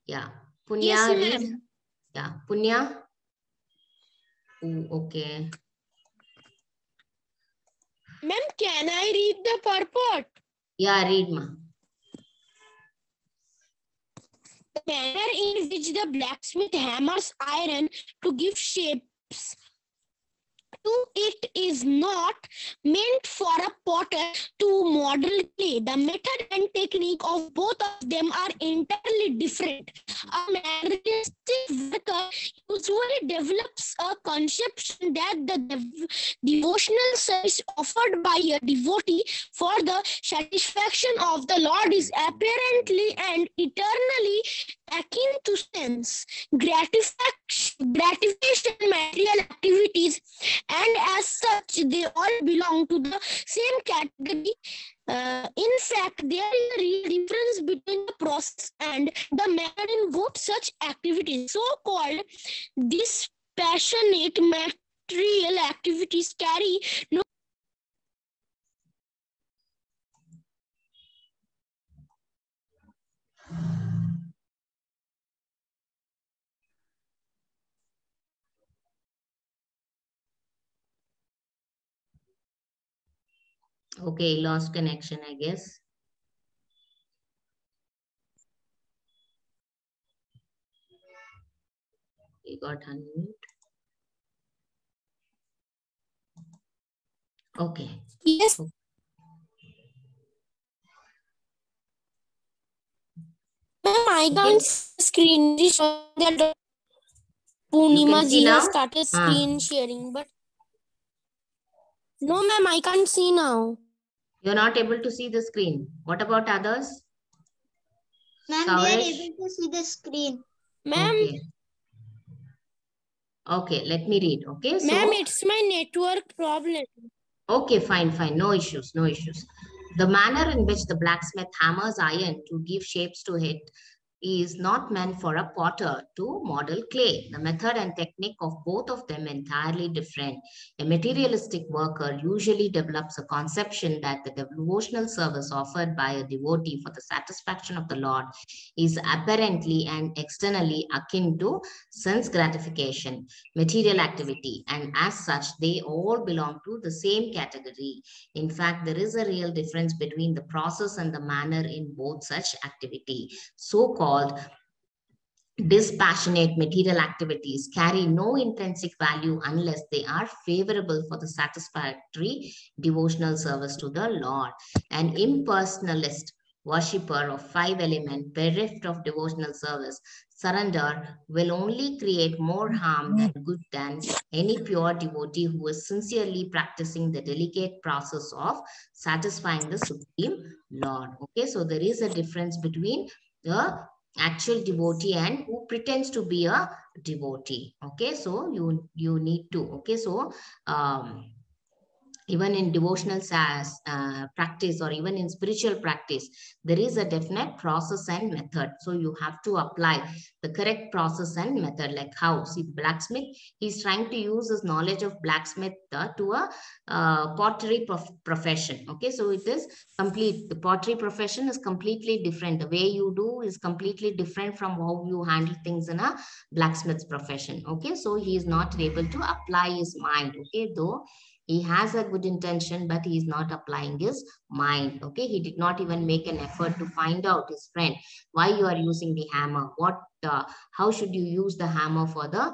Yeah. Punya, Yes, read. ma'am. Yeah, Punya. Ooh, okay. Ma'am, can I read the purport? Yeah, read, ma. The manner in which the blacksmith hammers iron to give shapes to it is not meant for a potter to model clay. The method and technique of both of them are entirely different. A materialistic worker usually develops a conception that the devotional service offered by a devotee for the satisfaction of the Lord is apparently and eternally akin to sense gratification, material activities, and as such they all belong to the same category. In fact, there is a real difference between the process and the method in both such activities. So-called dispassionate material activities carry no Okay, lost connection, I guess. He got unmute. Okay. Yes. Ma'am, I can't see screen showing that Poornima ji has started screen sharing, but no, ma'am, I can't see now. You're not able to see the screen. What about others? Ma'am, they are able to see the screen. Ma'am, okay. Okay, let me read. Okay, so ma'am, it's my network problem. okay, fine, fine. No issues, no issues. The manner in which the blacksmith hammers iron to give shapes to it is not meant for a potter to model clay. The method and technique of both of them entirely different. A materialistic worker usually develops a conception that the devotional service offered by a devotee for the satisfaction of the Lord is apparently and externally akin to sense gratification, material activity, and as such, they all belong to the same category. In fact, there is a real difference between the process and the manner in both such activity. So-called dispassionate material activities carry no intrinsic value unless they are favorable for the satisfactory devotional service to the Lord. An impersonalist worshipper of five element bereft of devotional service surrender will only create more harm than good than any pure devotee who is sincerely practicing the delicate process of satisfying the Supreme Lord. Okay, so there is a difference between the actual devotee and who pretends to be a devotee. Okay, so you need to, okay, so even in devotional practice or even in spiritual practice, there is a definite process and method. So you have to apply the correct process and method. Like how, see, the blacksmith, he's trying to use his knowledge of blacksmith to a pottery profession. Okay, so it is complete. The pottery profession is completely different. The way you do is completely different from how you handle things in a blacksmith's profession. Okay, so he is not able to apply his mind. Okay, though He has a good intention, but he is not applying his mind. Okay, he did not even make an effort to find out his friend why you are using the hammer. How should you use the hammer for the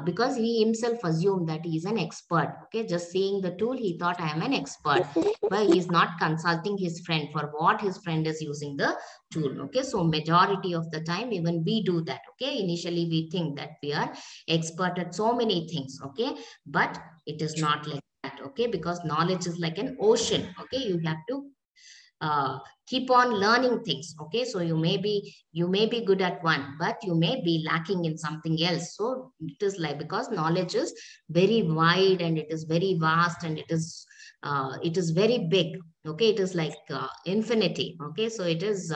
because he himself assumed that he is an expert. Okay, just seeing the tool, he thought I am an expert, but he is not consulting his friend for what his friend is using the tool. Okay, so majority of the time even we do that. Okay, initially we think that we are expert at so many things. Okay, but it is not like that. Okay, because knowledge is like an ocean. Okay, you have to keep on learning things. Okay, so you may be good at one, but you may be lacking in something else. So it is like, because knowledge is very wide and it is very vast and it is very big. Okay, it is like infinity. Okay, so it is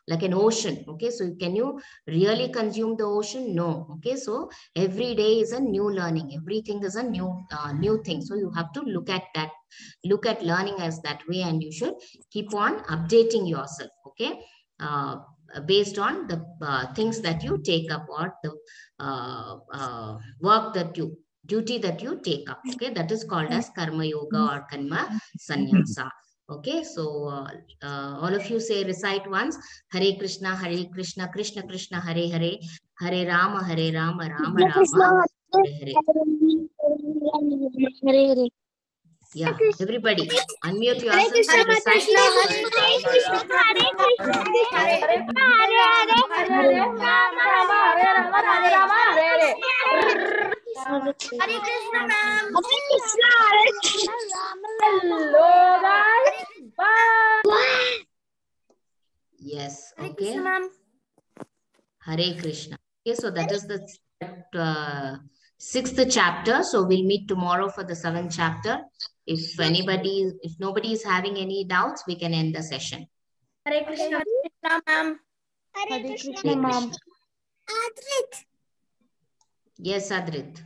like an ocean. Okay, so can you really consume the ocean? No. Okay, so every day is a new learning, everything is a new thing. So you have to look at learning as that way, and you should keep on updating yourself. Okay, based on the things that you take up, or the duty that you take up. Okay, that is called as karma yoga or karma sannyasa. Okay, so all of you recite once: Hare Krishna, Krishna Krishna, Hare Hare, Hare Rama, Rama Rama, Hare Hare. Yeah, everybody, unmute yourselves and recite. Hello guys. Bye. Yes, okay. Hare Krishna. Okay, so that is the 6th chapter. So we'll meet tomorrow for the 7th chapter. If nobody is having any doubts, we can end the session. Hare Krishna, ma'am. Hare Krishna, ma'am. Yes, Adrit.